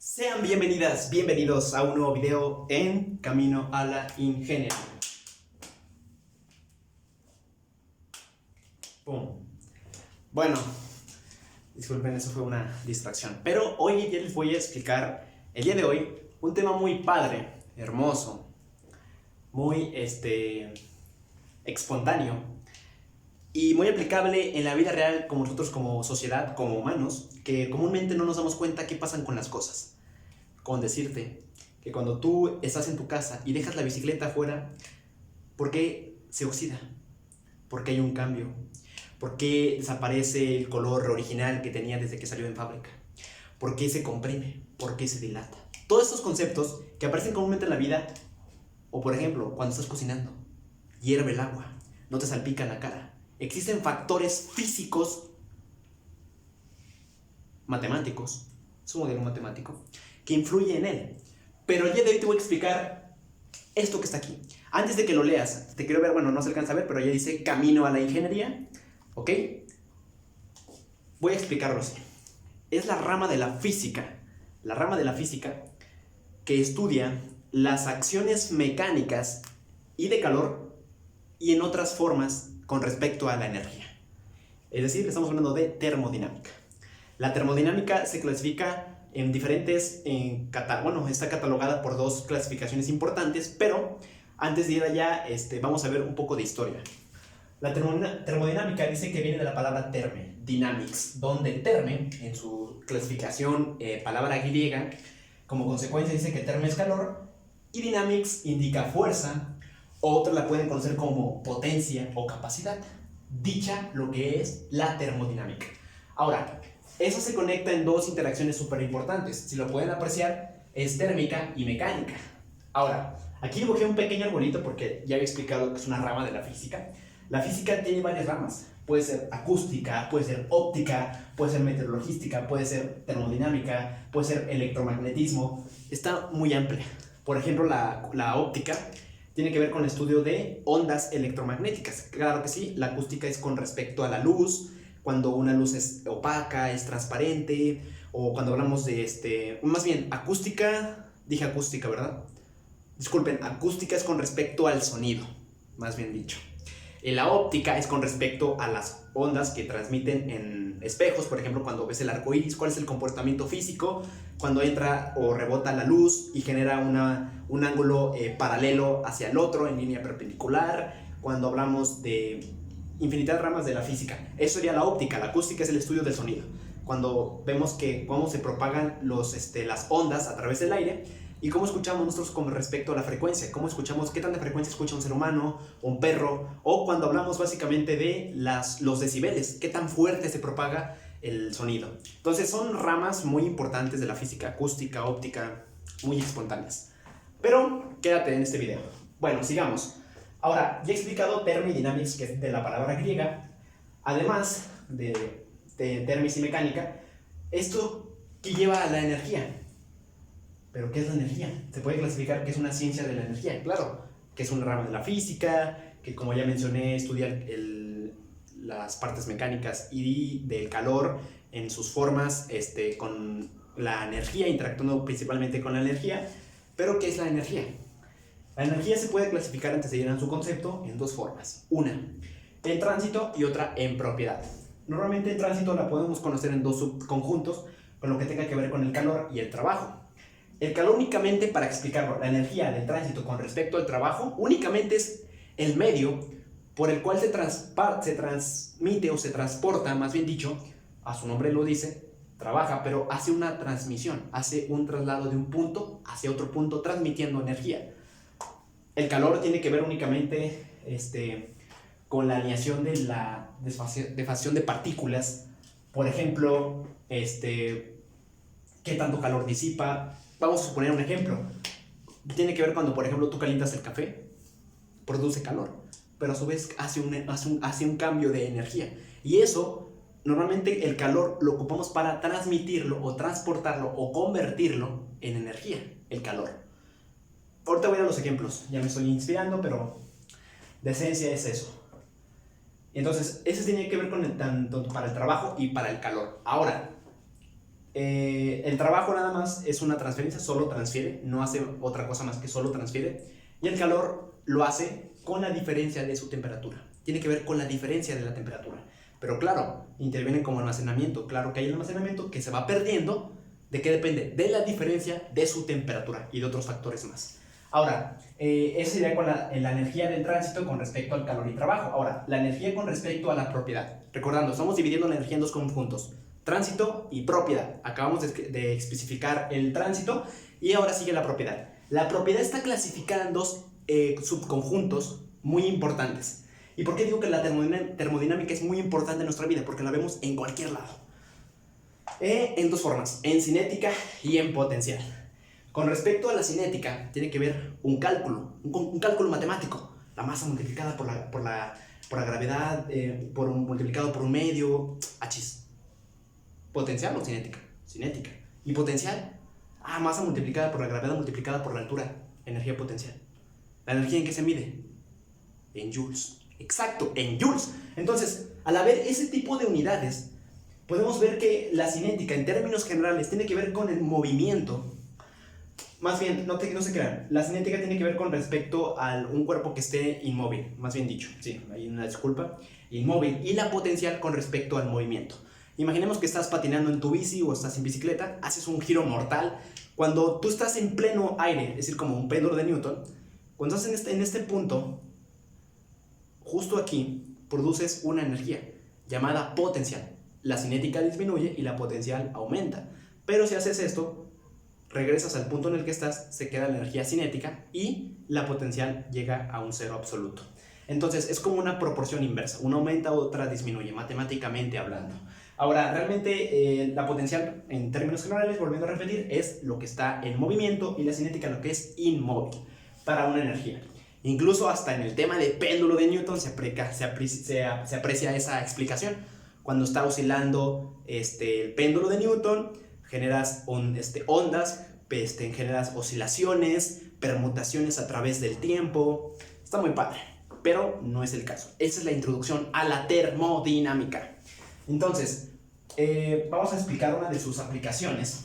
Sean bienvenidas, bienvenidos a un nuevo video en Camino a la Ingeniería. Pum. Bueno, disculpen, eso fue una distracción. Pero hoy ya les voy a explicar, el día de hoy, un tema muy padre, hermoso, muy espontáneo y muy aplicable en la vida real como nosotros como sociedad, como humanos, que comúnmente no nos damos cuenta qué pasan con las cosas. Con decirte que cuando tú estás en tu casa y dejas la bicicleta afuera, ¿por qué se oxida? ¿Por qué hay un cambio? ¿Por qué desaparece el color original que tenía desde que salió en fábrica? ¿Por qué se comprime? ¿Por qué se dilata? Todos estos conceptos que aparecen comúnmente en la vida, o por ejemplo, cuando estás cocinando, hierve el agua, no te salpica la cara. Existen factores físicos, matemáticos, es un modelo matemático, que influye en él. Pero el día de hoy te voy a explicar esto que está aquí. Antes de que lo leas, te quiero ver, bueno, no se alcanza a ver, pero ya dice Camino a la Ingeniería, ¿ok? Voy a explicarlo así. Es la rama de la física que estudia las acciones mecánicas y de calor y en otras formas con respecto a la energía. Es decir, estamos hablando de termodinámica. La termodinámica se clasifica en diferentes, está catalogada por dos clasificaciones importantes, pero antes de ir allá, vamos a ver un poco de historia. La termodinámica dice que viene de la palabra terme, dynamics, donde terme, en su clasificación, palabra griega, como consecuencia dice que terme es calor, y dynamics indica fuerza, o otros la pueden conocer como potencia o capacidad, dicha lo que es la termodinámica. Ahora, eso se conecta en dos interacciones súper importantes. Si lo pueden apreciar, es térmica y mecánica. Ahora, aquí dibujé un pequeño arbolito porque ya había explicado que es una rama de la física. La física tiene varias ramas. Puede ser acústica, puede ser óptica, puede ser meteorologística, puede ser termodinámica, puede ser electromagnetismo. Está muy amplia. Por ejemplo, la óptica tiene que ver con el estudio de ondas electromagnéticas. Claro que sí, la acústica es con respecto a la luz, cuando una luz es opaca, es transparente, o cuando hablamos de más bien, acústica, dije acústica, ¿verdad? Disculpen, acústica es con respecto al sonido, más bien dicho. La óptica es con respecto a las ondas que transmiten en espejos, por ejemplo, cuando ves el arco iris, cuál es el comportamiento físico cuando entra o rebota la luz y genera un ángulo paralelo hacia el otro en línea perpendicular. Cuando hablamos de infinidad de ramas de la física, eso sería la óptica. La acústica es el estudio del sonido, cuando vemos que cómo se propagan las ondas a través del aire y cómo escuchamos nosotros con respecto a la frecuencia, cómo escuchamos, qué tanta frecuencia escucha un ser humano, un perro, o cuando hablamos básicamente de los decibeles, qué tan fuerte se propaga el sonido. Entonces son ramas muy importantes de la física, acústica, óptica, muy espontáneas. Pero quédate en este video. Bueno, sigamos. Ahora, ya he explicado thermodynamics, que es de la palabra griega, además de thermis y mecánica, esto que lleva a la energía. ¿Pero qué es la energía? Se puede clasificar que es una ciencia de la energía, claro, que es una rama de la física, que como ya mencioné, estudia las partes mecánicas y del calor en sus formas, con la energía, interactuando principalmente con la energía. ¿Pero qué es la energía? La energía se puede clasificar, antes de ir a su concepto, en dos formas. Una en tránsito y otra en propiedad. Normalmente en tránsito la podemos conocer en dos subconjuntos, con lo que tenga que ver con el calor y el trabajo. El calor únicamente, para explicarlo, la energía del tránsito con respecto al trabajo, únicamente es el medio por el cual se transmite o se transporta, más bien dicho, a su nombre lo dice, trabaja, pero hace una transmisión, hace un traslado de un punto hacia otro punto, transmitiendo energía. El calor tiene que ver únicamente con la aleación de la defacción de partículas. Por ejemplo, qué tanto calor disipa. Vamos a suponer un ejemplo. Tiene que ver cuando, por ejemplo, tú calientas el café, produce calor, pero a su vez hace un cambio de energía. Y eso, normalmente el calor lo ocupamos para transmitirlo o transportarlo o convertirlo en energía, el calor. Ahorita voy a los ejemplos, ya me estoy inspirando, pero de esencia es eso. Entonces, eso tiene que ver con tanto para el trabajo y para el calor. Ahora, El trabajo nada más es una transferencia, solo transfiere, no hace otra cosa más que solo transfiere. Y el calor lo hace con la diferencia de su temperatura. Tiene que ver con la diferencia de la temperatura. Pero claro, interviene como almacenamiento. Claro que hay almacenamiento que se va perdiendo. ¿De qué depende? De la diferencia de su temperatura y de otros factores más. Ahora, eso sería con la energía del tránsito con respecto al calor y trabajo. Ahora, la energía con respecto a la propiedad. Recordando, estamos dividiendo la energía en dos conjuntos. Tránsito y propiedad. Acabamos de especificar el tránsito y ahora sigue la propiedad. La propiedad está clasificada en dos subconjuntos muy importantes. ¿Y por qué digo que la termodinámica es muy importante en nuestra vida? Porque la vemos en cualquier lado. En dos formas, en cinética y en potencial. Con respecto a la cinética, tiene que ver un cálculo matemático. La masa multiplicada por la gravedad, multiplicado por un medio, achis. Potencial o cinética. Cinética. ¿Y potencial? Masa multiplicada por la gravedad multiplicada por la altura. Energía potencial. ¿La energía en qué se mide? En joules. Exacto, en joules. Entonces, al haber ese tipo de unidades, podemos ver que la cinética, en términos generales, tiene que ver con el movimiento. Más bien, no se crean, la cinética tiene que ver con respecto a un cuerpo que esté inmóvil, más bien dicho, sí, hay una disculpa, inmóvil, y la potencial con respecto al movimiento. Imaginemos que estás patinando en tu bici o estás en bicicleta, haces un giro mortal. Cuando tú estás en pleno aire, es decir, como un péndulo de Newton, cuando estás en este punto, justo aquí, produces una energía llamada potencial. La cinética disminuye y la potencial aumenta. Pero si haces esto, regresas al punto en el que estás, se queda la energía cinética y la potencial llega a un cero absoluto. Entonces es como una proporción inversa, una aumenta, otra disminuye, matemáticamente hablando. Ahora, realmente la potencial, en términos generales, volviendo a repetir, es lo que está en movimiento y la cinética lo que es inmóvil para una energía. Incluso hasta en el tema de péndulo de Newton se aprecia esa explicación. Cuando está oscilando el péndulo de Newton, generas ondas, generas oscilaciones, permutaciones a través del tiempo. Está muy padre, pero no es el caso. Esa es la introducción a la termodinámica. Entonces, vamos a explicar una de sus aplicaciones,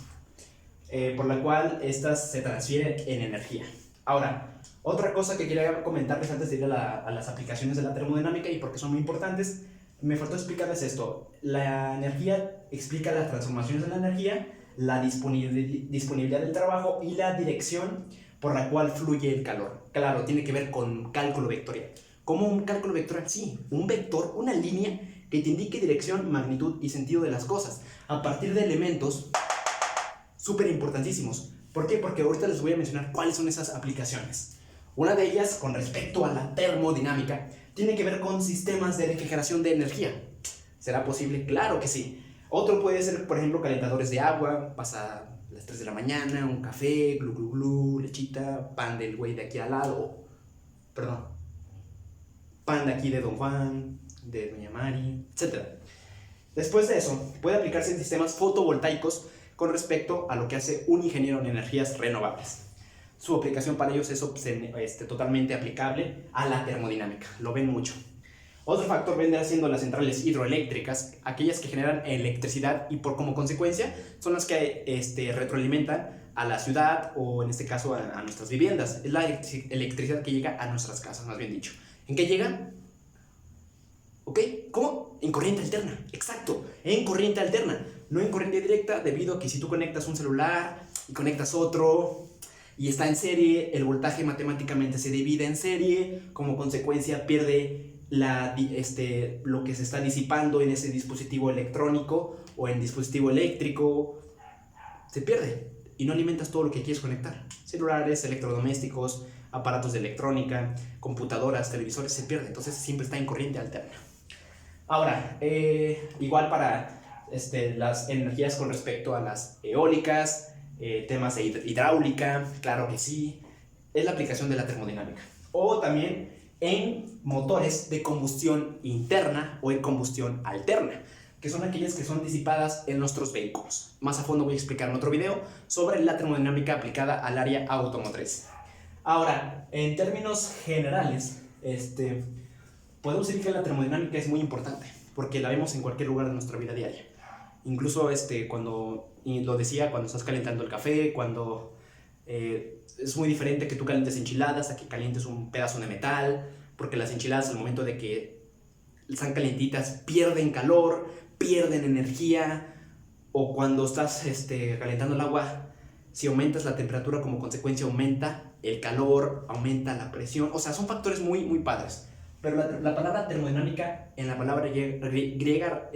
por la cual estas se transfieren en energía. Ahora, otra cosa que quería comentarles antes de ir a las aplicaciones de la termodinámica y porque son muy importantes, me faltó explicarles esto. La energía explica las transformaciones de la energía, la disponibilidad del trabajo y la dirección por la cual fluye el calor. Claro, tiene que ver con cálculo vectorial. ¿Cómo un cálculo vectorial? Sí, un vector, una línea que te indique dirección, magnitud y sentido de las cosas a partir de elementos súper importantísimos. ¿Por qué? Porque ahorita les voy a mencionar cuáles son esas aplicaciones. Una de ellas, con respecto a la termodinámica, tiene que ver con sistemas de refrigeración de energía. ¿Será posible? Claro que sí. Otro puede ser, por ejemplo, calentadores de agua. Pasa las 3 de la mañana, un café, glu glu glu, lechita, pan del güey de aquí al lado. Perdón. Pan de aquí de Don Juan, de Doña Mari, etc. Después de eso, puede aplicarse en sistemas fotovoltaicos con respecto a lo que hace un ingeniero en energías renovables. Su aplicación para ellos es totalmente aplicable a la termodinámica, lo ven mucho. Otro factor vendrá siendo las centrales hidroeléctricas, aquellas que generan electricidad y como consecuencia son las que retroalimentan a la ciudad o en este caso a nuestras viviendas. Es la electricidad que llega a nuestras casas, más bien dicho. ¿En qué llega? ¿Ok? ¿Cómo? En corriente alterna, exacto, en corriente alterna, no en corriente directa, debido a que si tú conectas un celular y conectas otro y está en serie, el voltaje matemáticamente se divide en serie, como consecuencia pierde lo que se está disipando en ese dispositivo electrónico o en dispositivo eléctrico, se pierde y no alimentas todo lo que quieres conectar. Celulares, electrodomésticos, aparatos de electrónica, computadoras, televisores, se pierde, entonces siempre está en corriente alterna. Ahora, igual para las energías con respecto a las eólicas, temas de hidráulica, claro que sí, es la aplicación de la termodinámica. O también en motores de combustión interna o en combustión alterna, que son aquellas que son disipadas en nuestros vehículos. Más a fondo voy a explicar en otro video sobre la termodinámica aplicada al área automotriz. Ahora, en términos generales, podemos decir que la termodinámica es muy importante porque la vemos en cualquier lugar de nuestra vida diaria. Incluso cuando, y lo decía, cuando estás calentando el café, cuando es muy diferente que tú calientes enchiladas a que calientes un pedazo de metal, porque las enchiladas al momento de que están calientitas pierden calor, pierden energía, o cuando estás calentando el agua, si aumentas la temperatura como consecuencia aumenta el calor, aumenta la presión, o sea, son factores muy, muy padres. Pero la palabra termodinámica, en la palabra griega,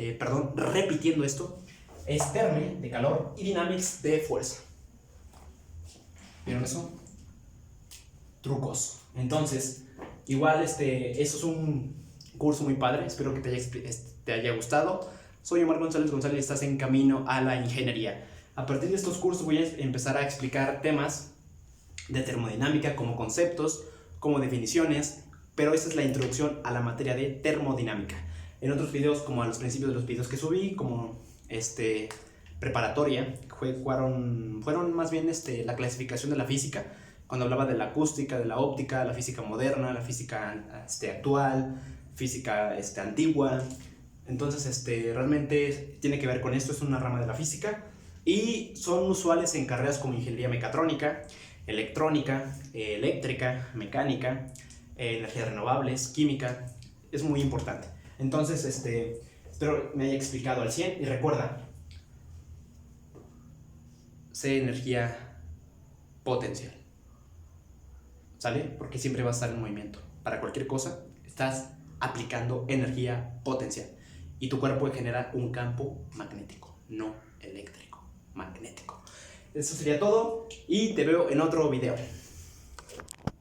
repitiendo esto, es terme, de calor, y dynamics, de fuerza. ¿Vieron eso? Trucos. Entonces, igual, eso es un curso muy padre, espero que te haya gustado. Soy Omar González y estás en camino a la ingeniería. A partir de estos cursos voy a empezar a explicar temas de termodinámica como conceptos, como definiciones, pero esta es la introducción a la materia de termodinámica. En otros videos, como a los principios de los videos que subí, como preparatoria, fueron más bien la clasificación de la física, cuando hablaba de la acústica, de la óptica, la física moderna, la física actual, física antigua. Entonces, realmente tiene que ver con esto, es una rama de la física y son usuales en carreras como ingeniería mecatrónica, electrónica, eléctrica, mecánica, energías renovables, química. Es muy importante. Entonces, espero me haya explicado al 100 y recuerda, sé energía potencial, ¿sale? Porque siempre va a estar en movimiento. Para cualquier cosa, estás aplicando energía potencial y tu cuerpo genera un campo magnético, no eléctrico, magnético. Eso sería todo y te veo en otro video.